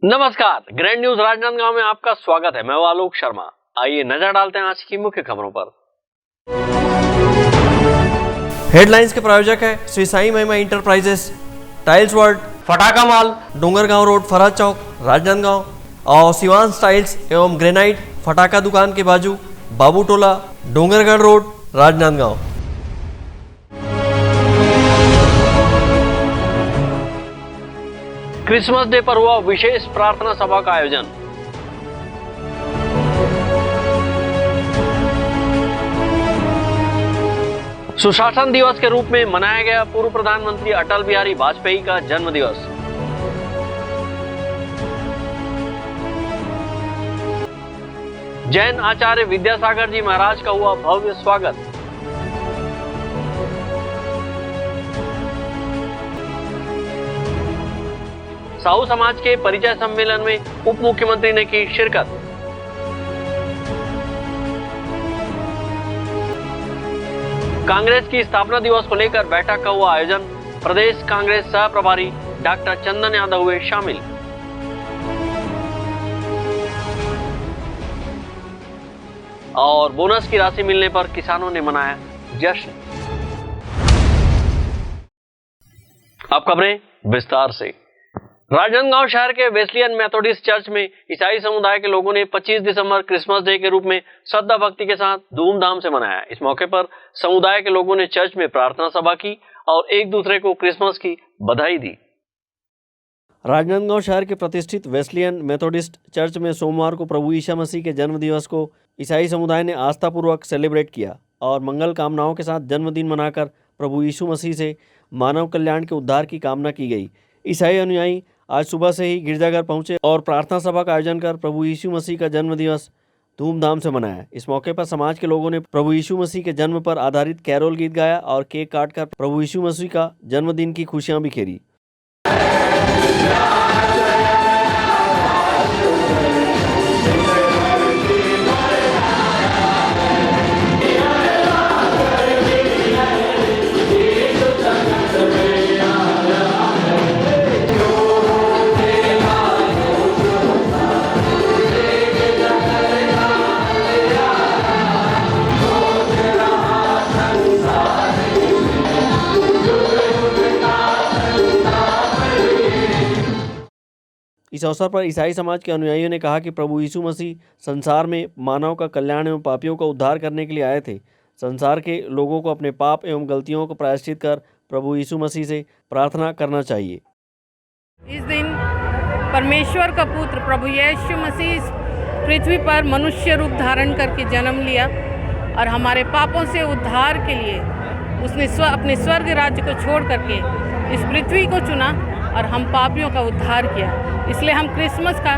नमस्कार, grand news Rajnandgaon में आपका स्वागत है। मैं आलोक शर्मा। आइए नजर डालते हैं आज की मुख्य खबरों पर। हेडलाइंस के प्रायोजक है श्री साई महिमा enterprises, tiles world, Fataka mall, Dongargaon road, Faraz Chowk, Rajnandgaon और शिवांश टाइल्स एवं ग्रेनाइट फटाका दुकान के बाजू, Babu Tola, Dongargarh road, Rajnandgaon. Christmas day पर हुआ विशेष प्रार्थना सभा का आयोजन। सुशासन दिवस के रूप में मनाया गया पूर्व प्रधानमंत्री अटल बिहारी वाजपेयी का जन्म दिवस। जैन आचार्य विद्यासागर जी महाराज का हुआ भव्य स्वागत। साहू समाज के परिचय सम्मेलन में उप मुख्यमंत्री ने की शिरकत। कांग्रेस की स्थापना दिवस को लेकर बैठक का हुआ आयोजन। प्रदेश कांग्रेस सह प्रभारी डॉक्टर चंदन यादव हुए शामिल। और बोनस की राशि मिलने पर किसानों ने मनाया जश्न। अब खबरें विस्तार से। राजनांदगांव शहर के वेस्लियन मेथोडिस्ट चर्च में ईसाई समुदाय के लोगों ने 25 दिसंबर क्रिसमस डे के रूप में श्रद्धा भक्ति के साथ धूमधाम से मनाया। इस मौके पर समुदाय के लोगों ने चर्च में प्रार्थना सभा की और एक दूसरे को क्रिसमस की बधाई दी। राजनांदगांव शहर के प्रतिष्ठित वेस्लियन मेथोडिस्ट चर्च में सोमवार को प्रभु यीशु मसीह के जन्म दिवस को ईसाई समुदाय ने आस्थापूर्वक सेलिब्रेट किया और मंगल कामनाओं के साथ जन्मदिन मनाकर प्रभु यीशु मसीह से मानव कल्याण के उद्धार की कामना की गई। ईसाई अनुयायी आज सुबह से ही गिरजाघर पहुंचे और प्रार्थना सभा का आयोजन कर प्रभु यीशु मसीह का जन्म दिवस धूमधाम से मनाया। इस मौके पर समाज के लोगों ने प्रभु यीशु मसीह के जन्म पर आधारित कैरोल गीत गाया और केक काटकर प्रभु यीशु मसीह का जन्मदिन की खुशियां बिखेरी। इस अवसर पर ईसाई समाज के अनुयायियों ने कहा कि प्रभु यीशु मसीह संसार में मानव का कल्याण एवं पापियों का उद्धार करने के लिए आए थे। संसार के लोगों को अपने पाप एवं गलतियों को प्रायश्चित कर प्रभु यीशु मसीह से प्रार्थना करना चाहिए। इस दिन परमेश्वर का पुत्र प्रभु यीशु मसीह पृथ्वी पर मनुष्य रूप धारण करके जन्म लिया और हमारे पापों से उद्धार के लिए उसने अपने स्वर्ग राज्य को छोड़ करके इस पृथ्वी को चुना और हम पापियों का उद्धार किया। इसलिए हम क्रिसमस का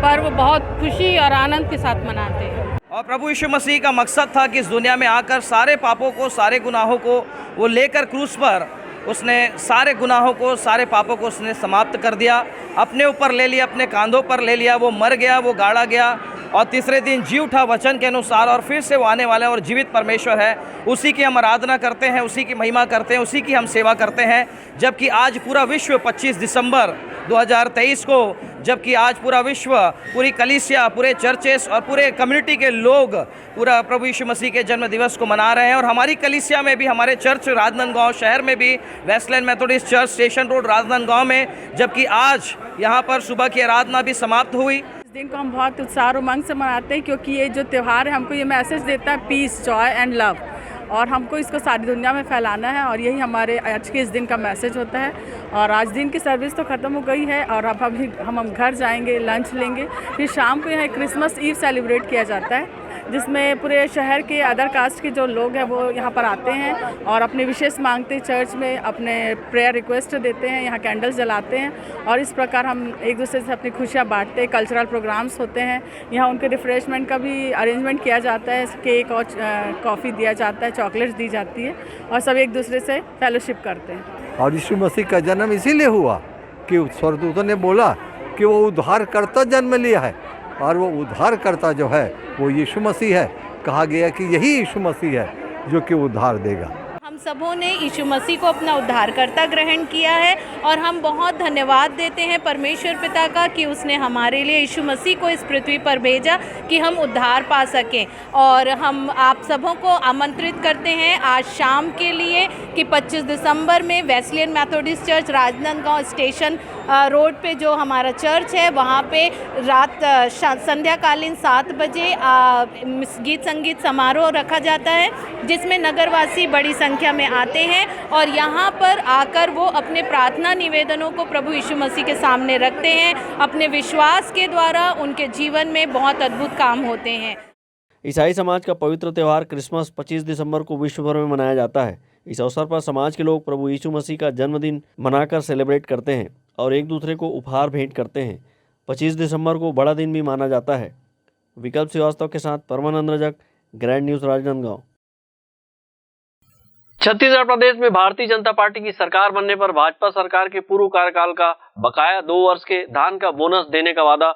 पर्व बहुत खुशी और आनंद के साथ मनाते हैं। और प्रभु यीशु मसीह का मकसद था कि इस दुनिया में आकर सारे पापों को, सारे गुनाहों को वो लेकर क्रूस पर उसने सारे गुनाहों को, सारे पापों को उसने समाप्त कर दिया, अपने ऊपर ले लिया, अपने कांधों पर ले लिया। वो मर गया, वो गाड़ा गया और तीसरे दिन जी उठा वचन के अनुसार और फिर से वो आने वाला और जीवित परमेश्वर है। उसी की हम आराधना करते हैं, उसी की महिमा करते हैं, उसी की हम सेवा करते हैं। जबकि आज पूरा विश्व 25 दिसंबर 2023 को, जबकि आज पूरा विश्व, पूरी कलीसिया, पूरे चर्चेस और पूरे कम्युनिटी के लोग पूरा प्रभु यीशु मसीह के जन्म दिवस को मना रहे हैं। और हमारी कलीसिया में भी, हमारे चर्च राजनांदगांव शहर में भी, Westland Methodist church station road Rajnandgaon में, जबकि आज यहाँ पर सुबह की आराधना भी समाप्त हुई। इस दिन को हम बहुत उत्साह और उमंग से मनाते हैं क्योंकि ये जो त्यौहार है हमको ये मैसेज देता है पीस, जॉय एंड लव, और हमको इसको सारी दुनिया में फैलाना है और यही हमारे आज के इस दिन का मैसेज होता है। और आज दिन की सर्विस तो ख़त्म हो गई है और अब हम घर जाएंगे, लंच लेंगे, फिर शाम को यहाँ क्रिसमस ईव सेलिब्रेट किया जाता है जिसमें पूरे शहर के अदर कास्ट के जो लोग हैं वो यहाँ पर आते हैं और अपने विशेष मांगते चर्च में अपने प्रेयर रिक्वेस्ट देते हैं, यहाँ कैंडल्स जलाते हैं और इस प्रकार हम एक दूसरे से अपनी खुशियाँ बांटते हैं। कल्चरल प्रोग्राम्स होते हैं, यहाँ उनके रिफ्रेशमेंट का भी अरेंजमेंट किया जाता है, केक और कॉफ़ी दिया जाता है, चॉकलेट्स दी जाती है और सब एक दूसरे से फेलोशिप करते हैं। और यीशु मसीह का जन्म इसीलिए हुआ कि स्वर्गदूतों ने बोला कि वो उद्धारकर्ता जन्म लिया है और वो उद्धारकर्ता जो है वो यीशु मसीह है। कहा गया कि यही यीशु मसीह है जो कि उद्धार देगा। हम सबों ने यीशु मसीह को अपना उद्धारकर्ता ग्रहण किया है और हम बहुत धन्यवाद देते हैं परमेश्वर पिता का कि उसने हमारे लिए यीशु मसीह को इस पृथ्वी पर भेजा कि हम उद्धार पा सकें। और हम आप सबों को आमंत्रित करते हैं आज शाम के लिए कि 25 दिसंबर में Wesleyan Methodist church Rajnandgaon station road पे जो हमारा चर्च है वहाँ पे रात संध्याकालीन 7 बजे गीत संगीत समारोह रखा जाता है जिसमें नगरवासी बड़ी संख्या में आते हैं और यहाँ पर आकर वो अपने प्रार्थना निवेदनों को प्रभु यीशु मसीह के सामने रखते हैं। अपने विश्वास के द्वारा उनके जीवन में बहुत अद्भुत काम होते हैं। ईसाई समाज का पवित्र त्यौहार क्रिसमस 25 दिसंबर को विश्व भर में मनाया जाता है। इस अवसर पर समाज के लोग प्रभु यीशु मसीह का जन्मदिन मनाकर सेलिब्रेट करते हैं और एक दूसरे को उपहार भेंट करते हैं। 25 दिसंबर को बड़ा दिन भी माना जाता है। विकल्प श्रीवास्तव के साथ परमानंद रजक, ग्रैंड न्यूज राजनांदगांव। छत्तीसगढ़ प्रदेश में भारतीय जनता पार्टी की सरकार बनने पर भाजपा सरकार के पूर्व कार्यकाल का बकाया 2 वर्ष के धान का बोनस देने का वादा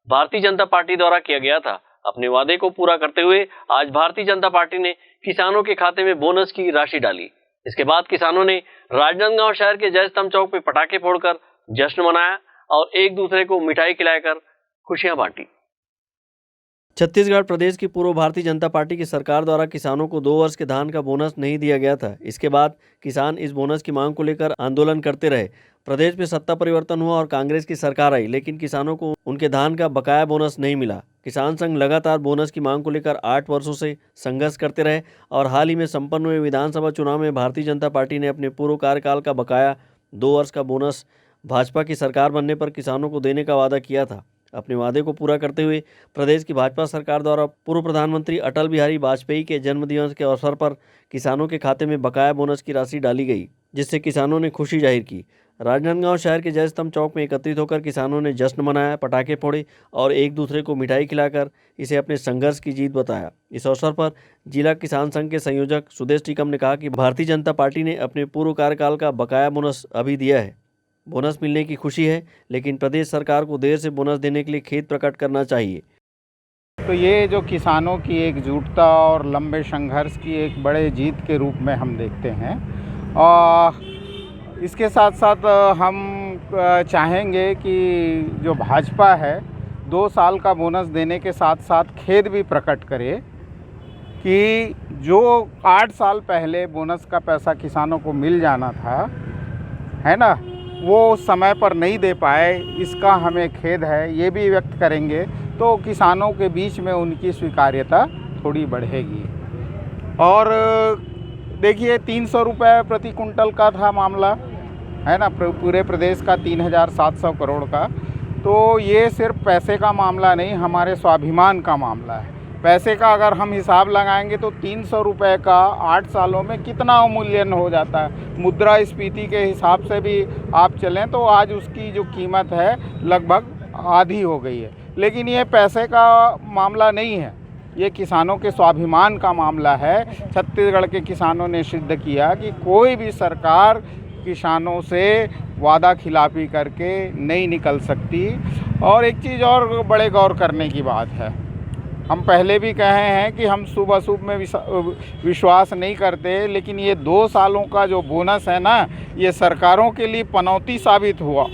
भारतीय जनता पार्टी द्वारा किया गया था। अपने वादे को पूरा करते हुए आज भारतीय जनता पार्टी ने किसानों के खाते में बोनस की राशि डाली। इसके बाद किसानों ने राजनांदगांव शहर के जय स्तंभ चौक पर पटाखे फोड़कर जश्न मनाया और एक दूसरे को मिठाई खिलाकर खुशियां बांटी। छत्तीसगढ़ प्रदेश की पूर्व भारतीय जनता पार्टी की सरकार द्वारा किसानों को 2 वर्ष के धान का बोनस नहीं दिया गया था। इसके बाद किसान इस बोनस की मांग को लेकर आंदोलन करते रहे। प्रदेश में सत्ता परिवर्तन हुआ और कांग्रेस की सरकार आई, लेकिन किसानों को उनके धान का बकाया बोनस नहीं मिला। किसान संघ लगातार बोनस की मांग को लेकर 8 वर्षों से संघर्ष करते रहे और हाल ही में संपन्न हुए विधानसभा चुनाव में भारतीय जनता पार्टी ने अपने पूर्व कार्यकाल का बकाया 2 वर्ष का बोनस भाजपा की सरकार बनने पर किसानों को देने का वादा किया था। अपने वादे को पूरा करते हुए प्रदेश की भाजपा सरकार द्वारा पूर्व प्रधानमंत्री अटल बिहारी वाजपेयी के जन्मदिवस के अवसर पर किसानों के खाते में बकाया बोनस की राशि डाली गई, जिससे किसानों ने खुशी जाहिर की। राजनांदगांव शहर के जय स्तंभ चौक में एकत्रित होकर किसानों ने जश्न मनाया, पटाखे फोड़े और एक दूसरे को मिठाई खिलाकर इसे अपने संघर्ष की जीत बताया। इस अवसर पर जिला किसान संघ के संयोजक सुदेश टीकम ने कहा कि भारतीय जनता पार्टी ने अपने पूर्व कार्यकाल का बकाया बोनस अभी दिया है। बोनस मिलने की खुशी है, लेकिन प्रदेश सरकार को देर से बोनस देने के लिए खेद प्रकट करना चाहिए। तो ये जो किसानों की एकजुटता और लंबे संघर्ष की एक बड़े जीत के रूप में हम देखते हैं। और इसके साथ साथ हम चाहेंगे कि जो भाजपा है 2 साल का बोनस देने के साथ साथ खेद भी प्रकट करे कि जो 8 साल पहले बोनस का पैसा किसानों को मिल जाना था, है ना, वो समय पर नहीं दे पाए, इसका हमें खेद है। ये भी व्यक्त करेंगे तो किसानों के बीच में उनकी स्वीकार्यता थोड़ी बढ़ेगी। और देखिए 300 रुपये प्रति कुंटल का था मामला, है ना, पूरे प्रदेश का 3700 करोड़ का। तो ये सिर्फ पैसे का मामला नहीं, हमारे स्वाभिमान का मामला है। पैसे का अगर हम हिसाब लगाएंगे तो 300 रुपये का 8 सालों में कितना अवमूल्यन हो जाता है। मुद्रास्फीति के हिसाब से भी आप चलें तो आज उसकी जो कीमत है लगभग आधी हो गई है। लेकिन ये पैसे का मामला नहीं है, ये किसानों के स्वाभिमान का मामला है। छत्तीसगढ़ के किसानों ने सिद्ध किया कि कोई भी सरकार किसानों से वादा खिलाफी करके नहीं निकल सकती। और एक चीज़ और बड़े गौर करने की बात है, हम पहले भी कहे हैं कि हम शुभ अशुभ में विश्वास नहीं करते, लेकिन ये 2 सालों का जो बोनस है ना, ये सरकारों के लिए पनौती साबित हुआ।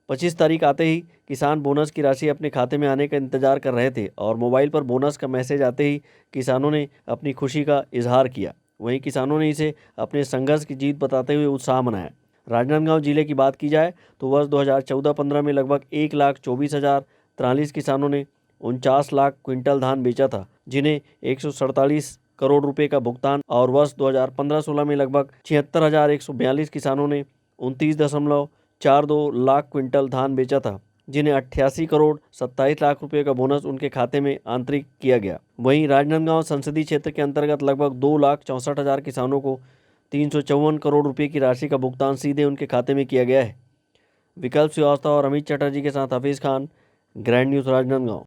25 तारीख आते ही किसान बोनस की राशि अपने खाते में आने का इंतजार कर रहे थे और मोबाइल पर बोनस का मैसेज आते ही किसानों ने अपनी खुशी का इजहार किया। वहीं किसानों ने इसे अपने संघर्ष की जीत बताते हुए उत्साह मनाया। राजनांदगांव जिले की बात की जाए तो वर्ष 2014-15 में लगभग 1,24,043 किसानों ने 49 लाख क्विंटल धान बेचा था, जिन्हें 147 करोड़ रुपए का भुगतान, और वर्ष 2015-16 में लगभग 76,142 किसानों ने 29.42 लाख क्विंटल धान बेचा था, जिन्हें 88 करोड़ 27 लाख रुपए का बोनस उनके खाते में आंतरिक किया गया। वहीं राजनांदगांव संसदीय क्षेत्र के अंतर्गत लगभग 2,64,000 किसानों को 354 करोड़ रुपए की राशि का भुगतान सीधे उनके खाते में किया गया है। विकल्प श्रीवास्तव और अमित चटर्जी के साथ Hafeez Khan, grand news Rajnandgaon.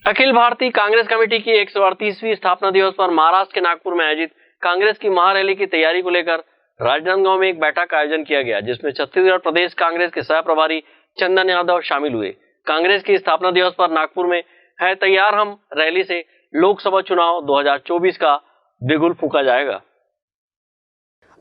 Akhil Bharatiya Congress committee की 138वीं स्थापना दिवस पर महाराष्ट्र के नागपुर में आयोजित कांग्रेस की महारैली की तैयारी को लेकर राजनांदगांव में एक बैठक का आयोजन किया गया, जिसमें छत्तीसगढ़ प्रदेश कांग्रेस के सह प्रभारी चंदन यादव शामिल हुए। कांग्रेस की स्थापना दिवस पर नागपुर में है तैयार हम रैली से लोकसभा चुनाव 2024 का बिगुल फूंका जाएगा।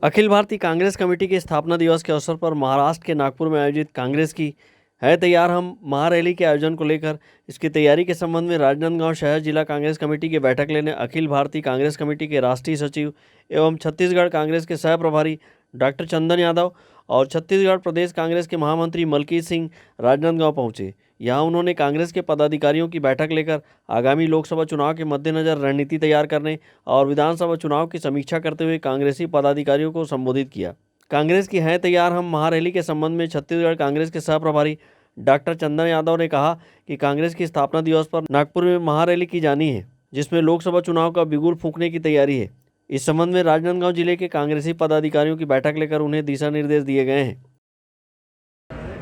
अखिल भारतीय कांग्रेस कमेटी के स्थापना दिवस के अवसर पर महाराष्ट्र के नागपुर में आयोजित कांग्रेस की है तैयार हम महारैली के आयोजन को लेकर इसकी तैयारी के संबंध में राजनांदगांव शहर जिला कांग्रेस कमेटी की बैठक लेने अखिल भारतीय कांग्रेस कमेटी के राष्ट्रीय सचिव एवं छत्तीसगढ़ कांग्रेस के सह प्रभारी डॉक्टर चंदन यादव और छत्तीसगढ़ प्रदेश कांग्रेस के महामंत्री मलकीत सिंह राजनांदगांव पहुंचे। यहां उन्होंने कांग्रेस के पदाधिकारियों की बैठक लेकर आगामी लोकसभा चुनाव के मद्देनजर रणनीति तैयार करने और विधानसभा चुनाव की समीक्षा करते हुए कांग्रेसी पदाधिकारियों को संबोधित किया। कांग्रेस की है तैयार हम महारैली के संबंध में छत्तीसगढ़ कांग्रेस के सह प्रभारी डॉक्टर चंदन यादव ने कहा कि कांग्रेस की स्थापना दिवस पर नागपुर में महारैली की जानी है, जिसमें लोकसभा चुनाव का बिगुल फूंकने की तैयारी है। इस संबंध में राजनांदगांव जिले के कांग्रेसी पदाधिकारियों की बैठक लेकर उन्हें दिशा निर्देश दिए गए हैं।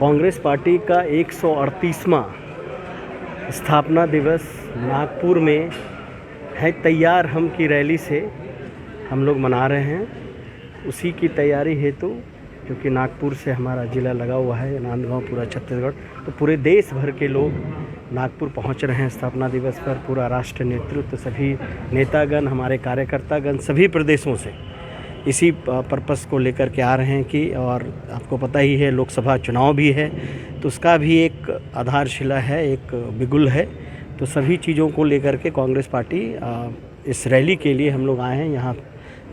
कांग्रेस पार्टी का 138वां स्थापना दिवस नागपुर में है तैयार हम की रैली से हम लोग मना रहे हैं। उसी की तैयारी हेतु क्योंकि नागपुर से हमारा ज़िला लगा हुआ है, नांदगांव पूरा छत्तीसगढ़, तो पूरे देश भर के लोग नागपुर पहुंच रहे हैं स्थापना दिवस पर। पूरा राष्ट्र नेतृत्व, सभी नेतागण, हमारे कार्यकर्तागण सभी प्रदेशों से इसी पर्पस को लेकर के आ रहे हैं कि, और आपको पता ही है लोकसभा चुनाव भी है तो उसका भी एक आधारशिला है, एक बिगुल है। तो सभी चीज़ों को लेकर के कांग्रेस पार्टी इस रैली के लिए हम लोग आए हैं। यहाँ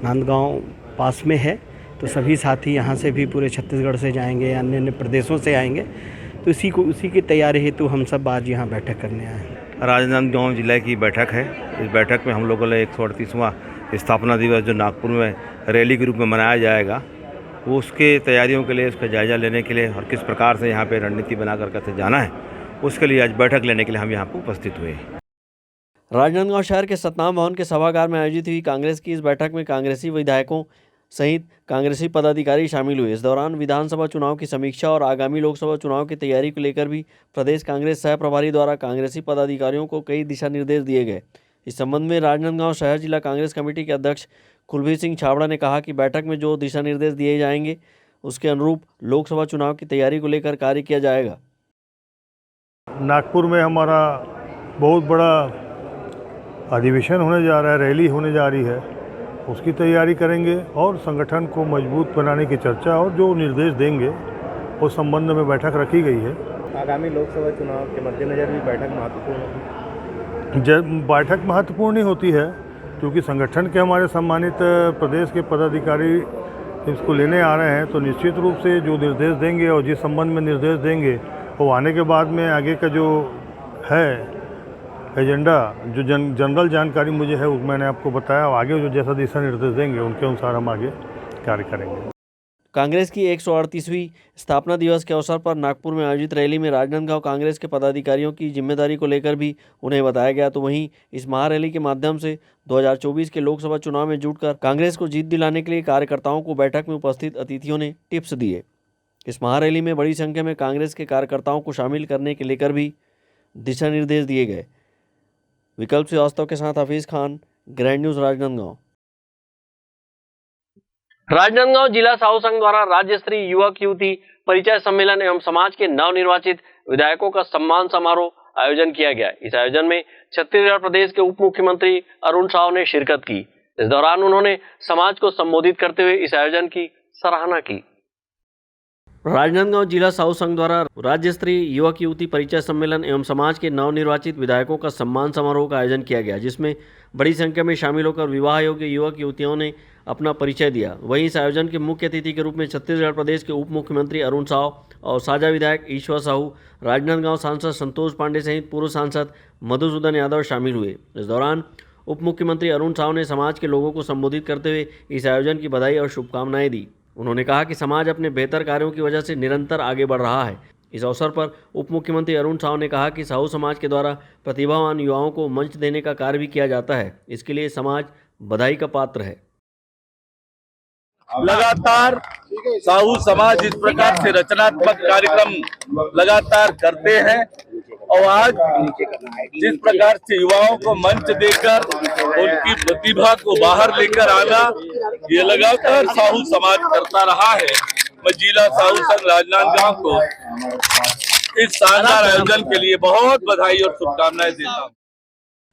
नांदगांव पास में है तो सभी साथी यहाँ से भी पूरे छत्तीसगढ़ से जाएंगे, अन्य अन्य प्रदेशों से आएंगे, तो उसी की तैयारी हेतु हम सब आज यहाँ बैठक करने आए हैं। राजनांदगांव जिले की बैठक है। इस बैठक में हम लोगों ने 138वां स्थापना दिवस जो नागपुर में रैली के रूप में मनाया जाएगा, वो उसके तैयारियों के लिए, उसका जायज़ा लेने के लिए और किस प्रकार से यहाँ पे रणनीति बना करके जाना है, उसके लिए आज बैठक लेने के लिए हम यहाँ पर उपस्थित हुए। राजनांदगांव शहर के सतनाम भवन के सभागार में आयोजित हुई कांग्रेस की इस बैठक में कांग्रेसी विधायकों सहित कांग्रेसी पदाधिकारी शामिल हुए। इस दौरान विधानसभा चुनाव की समीक्षा और आगामी लोकसभा चुनाव की तैयारी को लेकर भी प्रदेश कांग्रेस सह प्रभारी द्वारा कांग्रेसी पदाधिकारियों को कई दिशा निर्देश दिए गए। इस संबंध में राजनांदगांव शहर जिला कांग्रेस कमेटी के अध्यक्ष कुलबीर सिंह छाबड़ा ने कहा कि बैठक में जो दिशा निर्देश दिए जाएंगे उसके अनुरूप लोकसभा चुनाव की तैयारी को लेकर कार्य किया जाएगा। नागपुर में हमारा बहुत बड़ा अधिवेशन होने जा रहा है, रैली होने जा रही है, उसकी तैयारी करेंगे और संगठन को मजबूत बनाने की चर्चा और जो निर्देश देंगे उस संबंध में बैठक रखी गई है। आगामी लोकसभा चुनाव के मद्देनजर भी बैठक महत्वपूर्ण होगी। बैठक महत्वपूर्ण ही होती है क्योंकि संगठन के हमारे सम्मानित प्रदेश के पदाधिकारी इसको लेने आ रहे हैं, तो निश्चित रूप से जो निर्देश देंगे और जिस संबंध में निर्देश देंगे वो आने के बाद में आगे का जो है एजेंडा, जो जनरल जानकारी मुझे है वो मैंने आपको बताया। आगे जो जैसा दिशा निर्देश देंगे उनके अनुसार हम आगे कार्य करेंगे। कांग्रेस की 138वीं स्थापना दिवस के अवसर पर नागपुर में आयोजित रैली में राजनांदगांव कांग्रेस के पदाधिकारियों की जिम्मेदारी को लेकर भी उन्हें बताया गया। तो वहीं इस महारैली के माध्यम से 2024 के लोकसभा चुनाव में जुटकर कांग्रेस को जीत दिलाने के लिए कार्यकर्ताओं को बैठक में उपस्थित अतिथियों ने टिप्स दिए। इस महारैली में बड़ी संख्या में कांग्रेस के कार्यकर्ताओं को शामिल करने के लेकर भी दिशा निर्देश दिए गए। विकल्प श्रीवास्तव के साथ हफीज खान, ग्रैंड न्यूज राजनांदगांव। राजनांदगांव जिला साहू संघ द्वारा राज्य स्तरीय युवक युवती परिचय सम्मेलन एवं समाज के नवनिर्वाचित विधायकों का सम्मान समारोह आयोजन किया गया। इस आयोजन में छत्तीसगढ़ प्रदेश के उप मुख्यमंत्री अरुण साव ने शिरकत की। इस दौरान उन्होंने समाज को संबोधित करते हुए इस आयोजन की सराहना की। राजनांदगांव जिला साहू संघ द्वारा राज्य स्तरीय युवक युवती परिचय सम्मेलन एवं समाज के नवनिर्वाचित विधायकों का सम्मान समारोह का आयोजन किया गया, जिसमें बड़ी संख्या में शामिल होकर विवाह योग्य युवक युवतियों ने अपना परिचय दिया। वहीं इस आयोजन के मुख्य अतिथि के रूप में छत्तीसगढ़ प्रदेश के उप मुख्यमंत्री अरुण साव और साझा विधायक ईश्वर साहू, राजनांदगांव सांसद संतोष पांडे सहित पूर्व सांसद मधुसूदन यादव शामिल हुए। इस दौरान उप मुख्यमंत्री अरुण साव ने समाज के लोगों को संबोधित करते हुए इस आयोजन की बधाई और शुभकामनाएं दी। उन्होंने कहा कि समाज अपने बेहतर कार्यों की वजह से निरंतर आगे बढ़ रहा है। इस अवसर पर उप मुख्यमंत्री अरुण साव ने कहा कि साहू समाज के द्वारा प्रतिभावान युवाओं को मंच देने का कार्य भी किया जाता है। इसके लिए समाज बधाई का पात्र है। लगातार साहू समाज इस प्रकार से रचनात्मक कार्यक्रम लगातार करते हैं और आज जिस प्रकार से युवाओं को मंच देकर उनकी प्रतिभा को बाहर लेकर आना, ये लगातार साहू समाज करता रहा है। मैं जिला साहू संघ राजनांदगांव को इस शानदार आयोजन के लिए बहुत बधाई और शुभकामनाएं देता हूँ।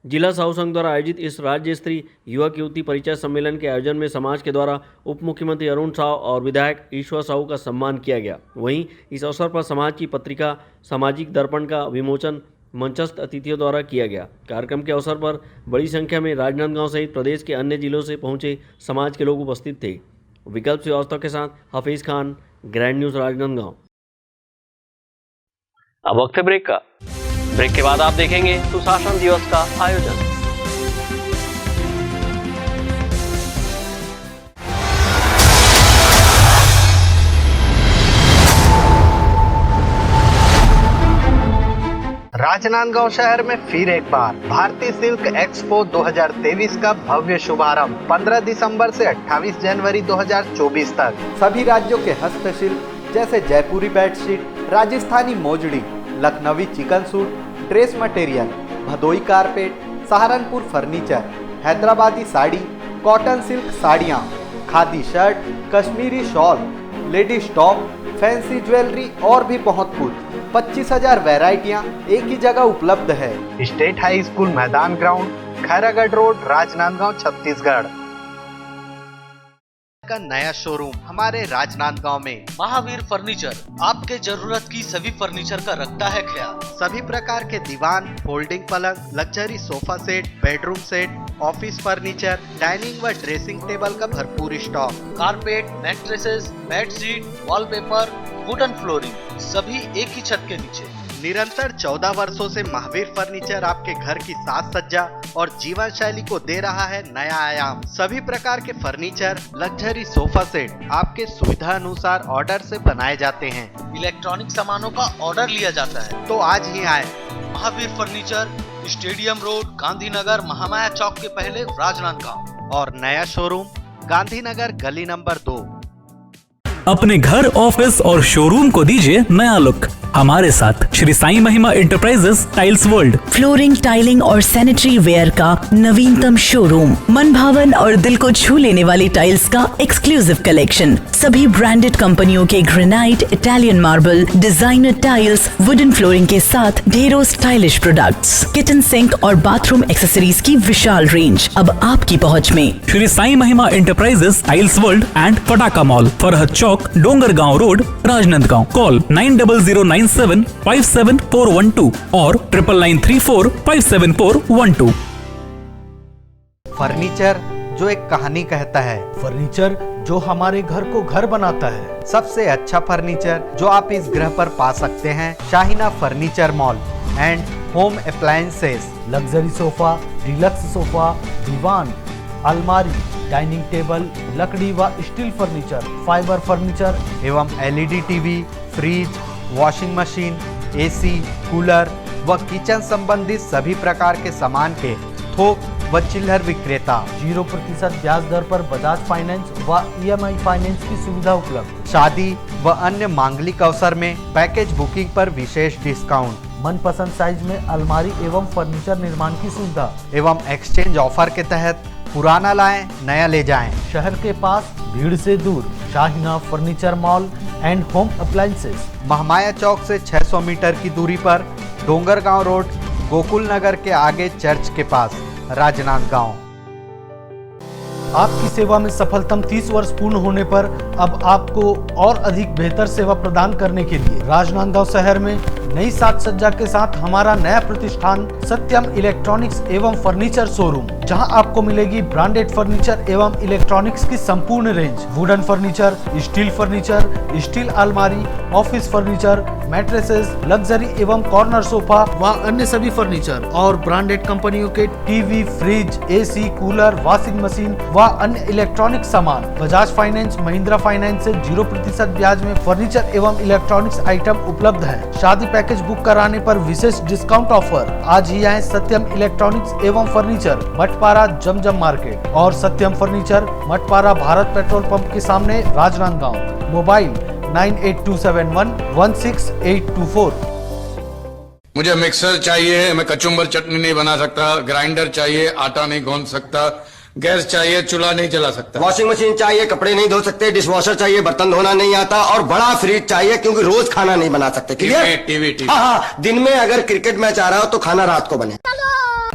जिला साहू संघ द्वारा आयोजित इस राज्य स्तरीय युवक युवती परिचय सम्मेलन के आयोजन में समाज के द्वारा उप मुख्यमंत्री अरुण साहू और विधायक ईश्वर साहू का सम्मान किया गया। वहीं इस अवसर पर समाज की पत्रिका सामाजिक दर्पण का विमोचन मंचस्थ अतिथियों द्वारा किया गया। कार्यक्रम के अवसर पर बड़ी संख्या में राजनांदगांव सहित प्रदेश के अन्य जिलों से पहुंचे समाज के लोग उपस्थित थे। विकल्प श्रीवास्तव के साथ हफीज खान, ग्रैंड न्यूज राजनांदगांव। अब वक्त है ब्रेक का। ब्रेक के बाद आप देखेंगे सुशासन दिवस का आयोजन। राजनांदगांव शहर में फिर एक बार भारतीय सिल्क एक्सपो 2023 का भव्य शुभारंभ 15 दिसंबर से 28 जनवरी 2024 तक। सभी राज्यों के हस्तशिल्प जैसे Jaipuri bedsheet, Rajasthani mojari, Lucknowi chikan suit, dress material, Bhadohi carpet, Saharanpur furniture, Hyderabadi sari, cotton silk साड़ियाँ, khadi shirt, Kashmiri shawl, ladies top, fancy jewellery और भी बहुत कुछ 25,000 वैरायटियाँ एक ही जगह उपलब्ध है। स्टेट हाई स्कूल मैदान ग्राउंड, खैरागढ़ रोड, राजनांदगांव, छत्तीसगढ़ का नया शोरूम हमारे राजनांदगांव में। महावीर फर्नीचर आपके जरूरत की सभी फर्नीचर का रखता है ख्याल। सभी प्रकार के दीवान, फोल्डिंग पलंग, luxury sofa set, bedroom set, office furniture, dining व ड्रेसिंग टेबल का भरपूर stock. Carpet, mattresses, bedsheet, wallpaper, wooden flooring सभी एक ही छत के नीचे। निरंतर 14 वर्षों से महावीर फर्नीचर आपके घर की साज सज्जा और जीवन शैली को दे रहा है नया आयाम। सभी प्रकार के फर्नीचर, लग्जरी सोफा सेट आपके सुविधा अनुसार ऑर्डर से बनाए जाते हैं। इलेक्ट्रॉनिक सामानों का ऑर्डर लिया जाता है तो आज ही आए। Mahavir furniture, stadium road, Gandhinagar, Mahamaya Chowk के पहले, राजनांदगांव। और नया शोरूम गांधीनगर गली नंबर 2। अपने घर, ऑफिस और शोरूम को दीजिए नया लुक हमारे साथ Shri Sai Mahima enterprises tiles world. Flooring, tiling और सैनिटरी वेयर का नवीनतम शोरूम, मन भावन और दिल को छू लेने वाली टाइल्स का एक्सक्लूसिव कलेक्शन, सभी ब्रांडेड कंपनियों के granite, Italian marble, designer tiles, wooden flooring के साथ ढेरों स्टाइलिश प्रोडक्ट्स, किचन सिंक और बाथरूम एक्सेसरीज की विशाल रेंज अब आपकी पहुंच में। Shri Sai Mahima enterprises tiles world and Pataka mall, Farhad Chowk, Dongargaon road, Rajnandgaon. Call 9009757412 और 9993457412। फर्नीचर जो एक कहानी कहता है, फर्नीचर जो हमारे घर को घर बनाता है। सबसे अच्छा फर्नीचर जो आप इस ग्रह पर पा सकते हैं Shaheena furniture mall and home appliances. Luxury sofa, deluxe sofa, दीवान, अलमारी, डाइनिंग टेबल, लकड़ी व स्टील फर्नीचर, फाइबर फर्नीचर एवं LED TV, fridge, washing machine, AC, cooler व किचन संबंधित सभी प्रकार के सामान के थोक व चिल्लर विक्रेता। 0% ब्याज दर पर बजाज फाइनेंस व EMI फाइनेंस की सुविधा उपलब्ध। शादी व अन्य मांगलिक अवसर में पैकेज बुकिंग पर विशेष डिस्काउंट। मनपसंद साइज में अलमारी एवं फर्नीचर निर्माण की सुविधा एवं एक्सचेंज ऑफर के तहत पुराना लाएं, नया ले जाएं। शहर के पास, भीड़ से दूर, Shaheena furniture mall and home appliances, Mahamaya Chowk से 600 मीटर की दूरी पर, डोंगरगांव रोड, गोकुल नगर के आगे चर्च के पास, राजनांदगांव। आपकी सेवा में सफलतम 30 वर्ष पूर्ण होने पर अब आपको और अधिक बेहतर सेवा प्रदान करने के लिए राजनांदगांव शहर में नई साज सज्जा के साथ हमारा नया प्रतिष्ठान सत्यम इलेक्ट्रॉनिक्स एवं फर्नीचर शोरूम, जहां आपको मिलेगी ब्रांडेड फर्नीचर एवं इलेक्ट्रॉनिक्स की संपूर्ण रेंज। वुडन फर्नीचर, स्टील अलमारी, ऑफिस फर्नीचर, मैट्रेसेस, लग्जरी एवं कॉर्नर सोफा व अन्य सभी फर्नीचर और ब्रांडेड कंपनियों के TV, fridge, AC, cooler, washing machine व अन्य इलेक्ट्रॉनिक सामान। बजाज फाइनेंस, महिंद्रा फाइनेंस से 0% ब्याज में फर्नीचर एवं इलेक्ट्रॉनिक्स आइटम उपलब्ध है। शादी पैकेज बुक कराने पर विशेष डिस्काउंट ऑफर। आज ही आए सत्यम इलेक्ट्रॉनिक्स एवं फर्नीचर, मठपारा जमजम मार्केट और Satyam furniture, Mathpara Bharat petrol pump के सामने, राजनांदगांव। मोबाइल 9827116824। मुझे मिक्सर चाहिए, मैं कचुम्बर चटनी नहीं बना सकता, ग्राइंडर चाहिए, आटा नहीं गूंद सकता, गैस चाहिए, चूल्हा नहीं जला सकता, वॉशिंग मशीन चाहिए, कपड़े नहीं धो सकते, डिशवॉशर चाहिए, बर्तन धोना नहीं आता और बड़ा फ्रिज चाहिए क्योंकि रोज खाना नहीं बना सकते। क्लियर? टीवी। हाँ, दिन में अगर क्रिकेट मैच आ रहा हो तो खाना रात को बने।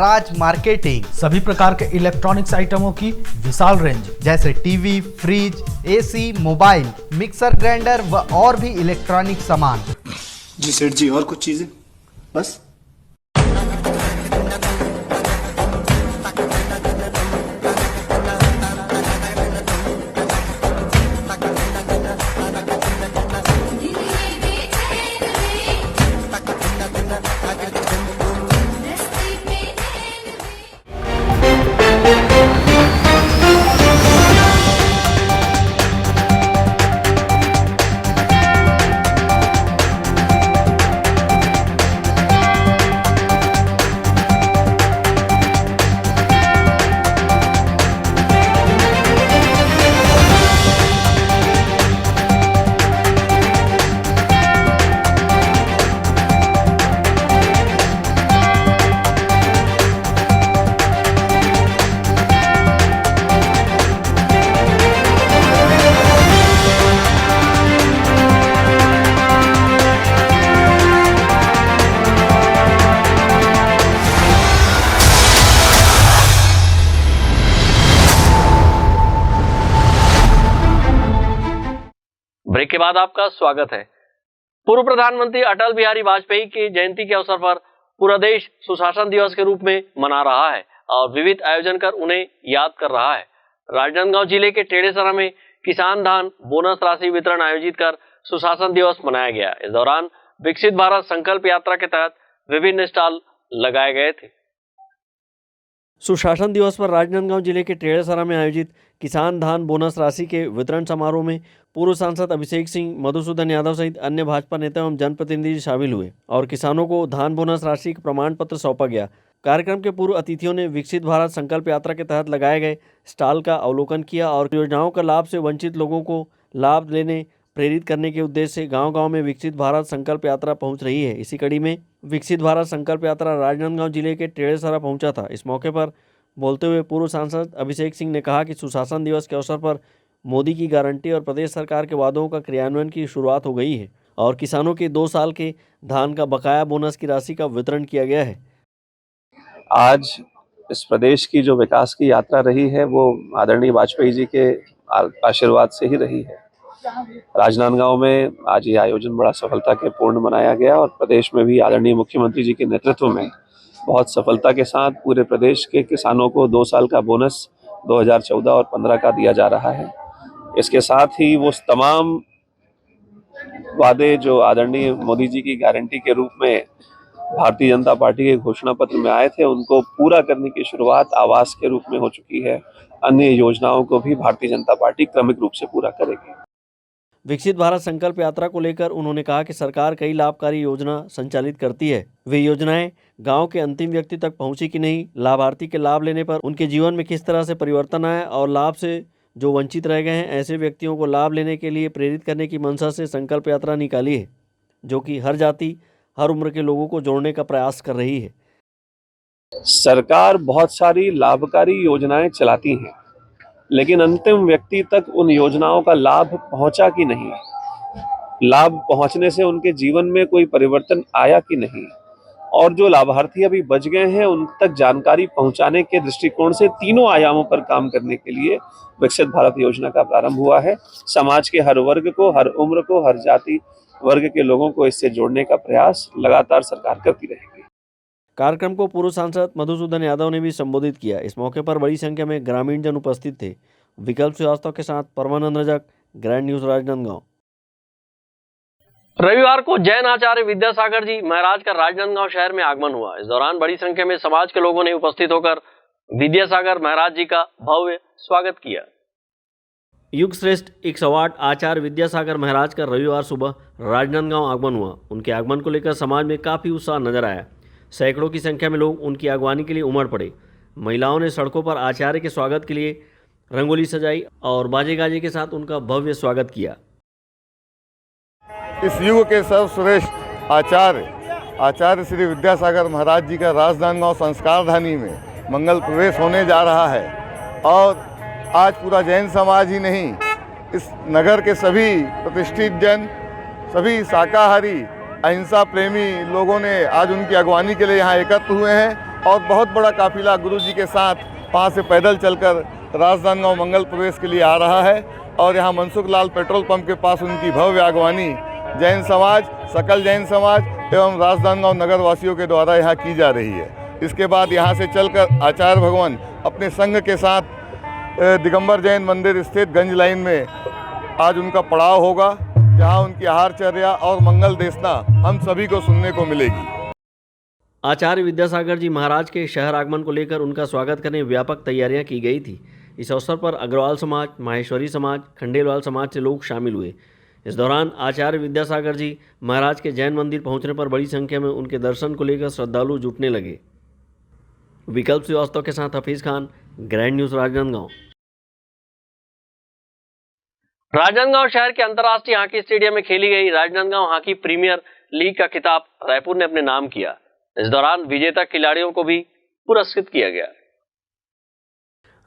नटराज मार्केटिंग। सभी प्रकार के इलेक्ट्रॉनिक्स आइटमों की विशाल रेंज जैसे TV, fridge, AC, mobile, mixer grinder व और भी इलेक्ट्रॉनिक सामान। जी सेठ जी, और कुछ चीजें बस? ब्रेक के बाद आपका स्वागत है। पूर्व प्रधानमंत्री अटल बिहारी वाजपेयी की जयंती के अवसर पर पूरा देश सुशासन दिवस के रूप में मना रहा है और विविध आयोजन कर उन्हें याद कर रहा है। राजनांदगांव जिले के टेढ़ेसरा में किसान धान बोनस राशि वितरण आयोजित कर सुशासन दिवस मनाया गया। इस दौरान विकसित भारत संकल्प यात्रा के तहत विभिन्न स्टॉल लगाए गए थे। सुशासन दिवस पर राजनांदगांव जिले के टेढ़ेसरा में आयोजित किसान धान बोनस राशि के वितरण समारोह में पूर्व सांसद अभिषेक सिंह, मधुसूदन यादव सहित अन्य भाजपा नेता एवं जनप्रतिनिधि शामिल हुए और किसानों को धान बोनस राशि का प्रमाण पत्र सौंपा गया। कार्यक्रम के पूर्व अतिथियों ने विकसित भारत संकल्प यात्रा के तहत लगाए गए स्टॉल का अवलोकन किया और योजनाओं का लाभ से वंचित लोगों को लाभ लेने प्रेरित करने के उद्देश्य से गांव-गांव में विकसित भारत संकल्प यात्रा पहुंच रही है। इसी कड़ी में विकसित भारत संकल्प यात्रा राजनांदगांव जिले के टेढ़ेसरा पहुंचा था। इस मौके पर बोलते हुए पूर्व सांसद अभिषेक सिंह ने कहा कि सुशासन दिवस के अवसर पर मोदी की गारंटी और प्रदेश सरकार के वादों का क्रियान्वयन की शुरुआत हो गई है और किसानों के 2 साल के धान का बकाया बोनस की राशि का वितरण किया गया है। आज इस प्रदेश की जो विकास की यात्रा रही है वो आदरणीय वाजपेयी जी के आशीर्वाद से ही रही है। राजनांदगांव में आज ये आयोजन बड़ा सफलता के पूर्ण मनाया गया और प्रदेश में भी आदरणीय मुख्यमंत्री जी के नेतृत्व में बहुत सफलता के साथ पूरे प्रदेश के किसानों को 2 साल का बोनस 2014 और 15 का दिया जा रहा है। इसके साथ ही वो तमाम वादे जो आदरणीय मोदी जी की गारंटी के रूप में भारतीय जनता पार्टी के घोषणा पत्र में आए थे उनको पूरा करने की शुरुआत आवास के रूप में हो चुकी है। अन्य योजनाओं को भी भारतीय जनता पार्टी क्रमिक रूप से पूरा करेगी। विकसित भारत संकल्प यात्रा को लेकर उन्होंने कहा कि सरकार कई लाभकारी योजना संचालित करती है। वे योजनाएं गांव के अंतिम व्यक्ति तक पहुंची कि नहीं, लाभार्थी के लाभ लेने पर उनके जीवन में किस तरह से परिवर्तन आया और लाभ से जो वंचित रह गए हैं ऐसे व्यक्तियों को लाभ लेने के लिए प्रेरित करने की मंशा से संकल्प यात्रा निकाली है, जो कि हर जाति हर उम्र के लोगों को जोड़ने का प्रयास कर रही है। सरकार बहुत सारी लाभकारी योजनाएं चलाती हैं, लेकिन अंतिम व्यक्ति तक उन योजनाओं का लाभ पहुंचा कि नहीं, लाभ पहुंचने से उनके जीवन में कोई परिवर्तन आया कि नहीं, और जो लाभार्थी अभी बच गए हैं उन तक जानकारी पहुंचाने के दृष्टिकोण से तीनों आयामों पर काम करने के लिए विकसित भारत योजना का प्रारंभ हुआ है। समाज के हर वर्ग को, हर उम्र को, हर जाति वर्ग के लोगों को इससे जोड़ने का प्रयास लगातार सरकार करती रहेगी। कार्यक्रम को पूर्व सांसद मधुसूदन यादव ने भी संबोधित किया। इस मौके पर बड़ी संख्या में ग्रामीण जन उपस्थित थे। विकल्प श्रीवास्तव के साथ परमानंद रजक, ग्रैंड न्यूज राजनांदगांव। रविवार को जैन आचार्य विद्यासागर जी महाराज का राजनांदगांव शहर में आगमन हुआ। इस दौरान बड़ी संख्या में समाज के लोगों ने उपस्थित होकर विद्यासागर महाराज जी का भव्य स्वागत किया। युग श्रेष्ठ 108 आचार्य विद्यासागर महाराज का रविवार सुबह राजनांदगांव आगमन हुआ। उनके आगमन को लेकर समाज में काफ़ी उत्साह नजर आया। सैकड़ों की संख्या में लोग उनकी अगवानी के लिए उमड़ पड़े। महिलाओं ने सड़कों पर आचार्य के स्वागत के लिए रंगोली सजाई और बाजे गाजे के साथ उनका भव्य स्वागत किया। इस युग के सर्वश्रेष्ठ आचार्य श्री विद्यासागर महाराज जी का राजनांदगांव संस्कारधानी में मंगल प्रवेश होने जा रहा है और आज पूरा जैन समाज ही नहीं, इस नगर के सभी प्रतिष्ठित जन, सभी शाकाहारी अहिंसा प्रेमी लोगों ने आज उनकी अगवानी के लिए यहाँ एकत्र हुए हैं और बहुत बड़ा काफिला गुरुजी के साथ वहाँ से पैदल चलकर राजनांदगांव मंगल प्रवेश के लिए आ रहा है। और यहाँ मनसुख लाल पेट्रोल पंप के पास उनकी भव्य अगवानी जैन समाज, सकल जैन समाज एवं राजनांदगांव नगर वासियों के द्वारा यहाँ की जा रही है। इसके बाद यहाँ से चलकर आचार्य भगवान अपने संघ के साथ दिगंबर जैन मंदिर स्थित गंज लाइन में आज उनका पड़ाव होगा, जहाँ उनकी आहारचर्या और मंगल देशना हम सभी को सुनने को मिलेगी। आचार्य विद्यासागर जी महाराज के शहर आगमन को लेकर उनका स्वागत करने व्यापक तैयारियां की गई थी। इस अवसर पर अग्रवाल समाज, माहेश्वरी समाज, खंडेलवाल समाज से लोग शामिल हुए। इस दौरान आचार्य विद्यासागर जी महाराज के जैन मंदिर पहुंचने पर बड़ी संख्या में उनके दर्शन को लेकर श्रद्धालु जुटने लगे। विकल्प श्रीवास्तव के साथ हफीज खान, ग्रैंड न्यूज राजनांदगांव। राजनांदगांव शहर के अंतर्राष्ट्रीय हॉकी स्टेडियम में खेली गई राजनांदगांव हॉकी प्रीमियर लीग का खिताब रायपुर ने अपने नाम किया। इस दौरान विजेता खिलाड़ियों को भी पुरस्कृत किया गया।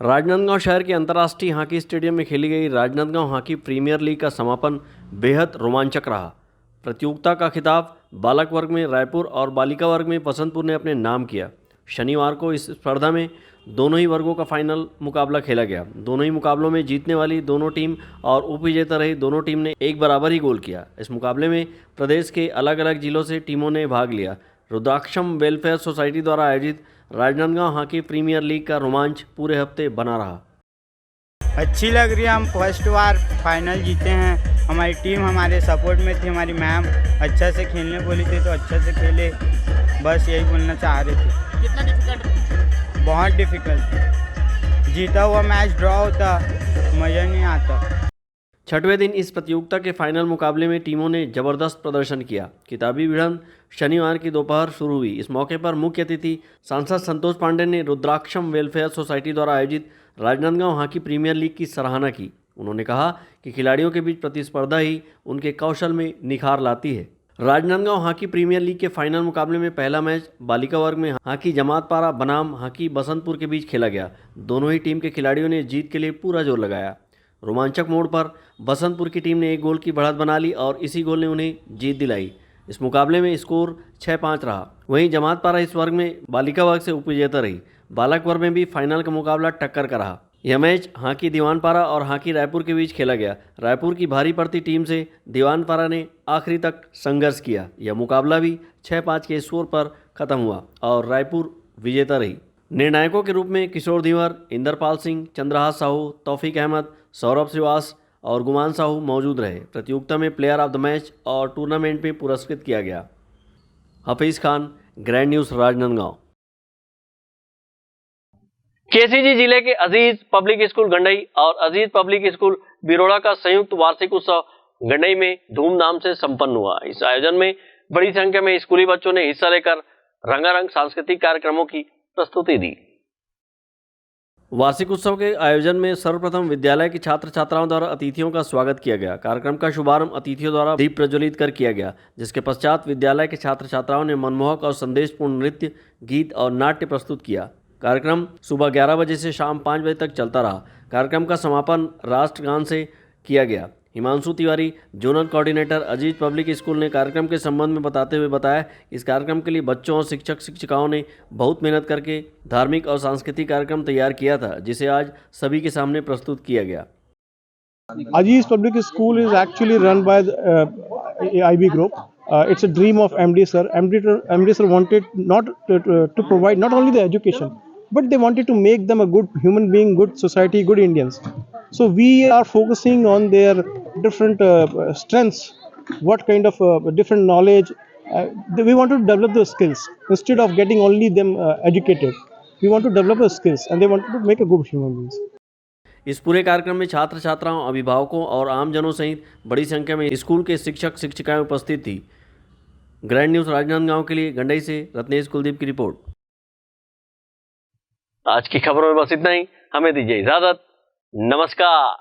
राजनांदगांव शहर के अंतर्राष्ट्रीय हॉकी स्टेडियम में खेली गई राजनांदगांव हॉकी प्रीमियर लीग का समापन बेहद रोमांचक रहा। प्रतियोगिता का खिताब बालक वर्ग में रायपुर और बालिका वर्ग में बसंतपुर ने अपने नाम किया। शनिवार को इस स्पर्धा में दोनों ही वर्गों का फाइनल मुकाबला खेला गया। दोनों ही मुकाबलों में जीतने वाली दोनों टीम और उपविजेता रही दोनों टीम ने एक बराबर ही गोल किया। इस मुकाबले में प्रदेश के अलग अलग जिलों से टीमों ने भाग लिया। रुद्राक्षम वेलफेयर सोसाइटी द्वारा आयोजित राजनांदगांव हॉकी प्रीमियर लीग का रोमांच पूरे हफ्ते बना रहा। अच्छी लग रही है। हम फर्स्ट बार फाइनल जीते हैं। हमारी टीम हमारे सपोर्ट में थी। हमारी मैम अच्छा से खेलने बोली थी तो अच्छा से खेले, बस यही बोलना चाह रहे थे। कितना डिफिकल्ट? बहुत डिफिकल्ट। जीता हुआ मैच ड्रॉ होता मज़ा नहीं आता। छठवें दिन इस प्रतियोगिता के फाइनल मुकाबले में टीमों ने जबरदस्त प्रदर्शन किया। किताबी भिड़ंत शनिवार की दोपहर शुरू हुई। इस मौके पर मुख्य अतिथि सांसद संतोष पांडे ने रुद्राक्षम वेलफेयर सोसाइटी द्वारा आयोजित राजनांदगांव हॉकी प्रीमियर लीग की सराहना की। उन्होंने कहा कि खिलाड़ियों के बीच प्रतिस्पर्धा ही उनके कौशल में निखार लाती है। राजनांदगांव हॉकी प्रीमियर लीग के फाइनल मुकाबले में पहला मैच बालिका वर्ग में हॉकी जमातपारा बनाम हॉकी बसंतपुर के बीच खेला गया। दोनों ही टीम के खिलाड़ियों ने जीत के लिए पूरा जोर लगाया। रोमांचक मोड़ पर बसंतपुर की टीम ने एक गोल की बढ़त बना ली और इसी गोल ने उन्हें जीत दिलाई। इस मुकाबले में स्कोर 6-5 रहा। वहीं जमातपारा इस वर्ग में बालिका वर्ग से उपविजेता रही। बालक वर्ग में भी फाइनल का मुकाबला टक्कर का रहा। यह मैच हॉकी दीवानपारा और हॉकी रायपुर के बीच खेला गया। रायपुर की भारी पड़ती टीम से दीवानपारा ने आखिरी तक संघर्ष किया। यह मुकाबला भी 6-5 के स्कोर पर खत्म हुआ और रायपुर विजेता रही। निर्णायकों के रूप में किशोर धीवर, इंदरपाल सिंह, चंद्रहास साहू, तौफीक अहमद, सौरभ श्रीवास और गुमान साहू मौजूद रहे। प्रतियोगिता में प्लेयर ऑफ द मैच और टूर्नामेंट में पुरस्कृत किया गया। Hafeez Khan, grand news Rajnandgaon. KCG जिले के अजीज पब्लिक स्कूल गंडई और अजीज पब्लिक स्कूल बिरोड़ा का संयुक्त वार्षिक उत्सव गंडई में धूमधाम से संपन्न हुआ। इस आयोजन में बड़ी संख्या में स्कूली बच्चों ने हिस्सा लेकर रंगारंग सांस्कृतिक कार्यक्रमों की प्रस्तुति दी। वार्षिक उत्सव के आयोजन में सर्वप्रथम विद्यालय के छात्र छात्राओं द्वारा अतिथियों का स्वागत किया गया। कार्यक्रम का शुभारंभ अतिथियों द्वारा दीप प्रज्वलित कर किया गया, जिसके पश्चात विद्यालय के छात्र छात्राओं ने मनमोहक और संदेशपूर्ण नृत्य, गीत और नाट्य प्रस्तुत किया। कार्यक्रम सुबह 11 बजे से शाम 5 बजे तक चलता रहा। कार्यक्रम का समापन राष्ट्रगान से किया गया। हिमांशु तिवारी, जोनल कोऑर्डिनेटर अजीज पब्लिक स्कूल ने कार्यक्रम के संबंध में बताते हुए बताया, इस कार्यक्रम के लिए बच्चों और शिक्षक शिक्षिकाओं ने बहुत मेहनत करके धार्मिक और सांस्कृतिक कार्यक्रम तैयार किया था, जिसे आज सभी के सामने प्रस्तुत किया गया। Aziz Public School is actually run by the IB group. It's a dream of MD sir. MD sir wanted not to provide not only the education, but they wanted to make them a good human being, good society, good Indians. So we are focusing on their different strengths, what kind of different knowledge. We want to develop those skills instead of getting only them educated. We want to develop those skills and they want to make a good human beings. इस पूरे कार्यक्रम में छात्र छात्राओं, अभिभावकों और आमजनों सहित बड़ी संख्या में स्कूल के शिक्षक शिक्षिकाएं उपस्थित थी। ग्रैंड न्यूज राजनांदगांव के लिए गंडई से रत्नेश कुलदीप की रिपोर्ट। आज की खबरों में बस इतना ही। हमें दीजिए इजाजत। नमस्कार।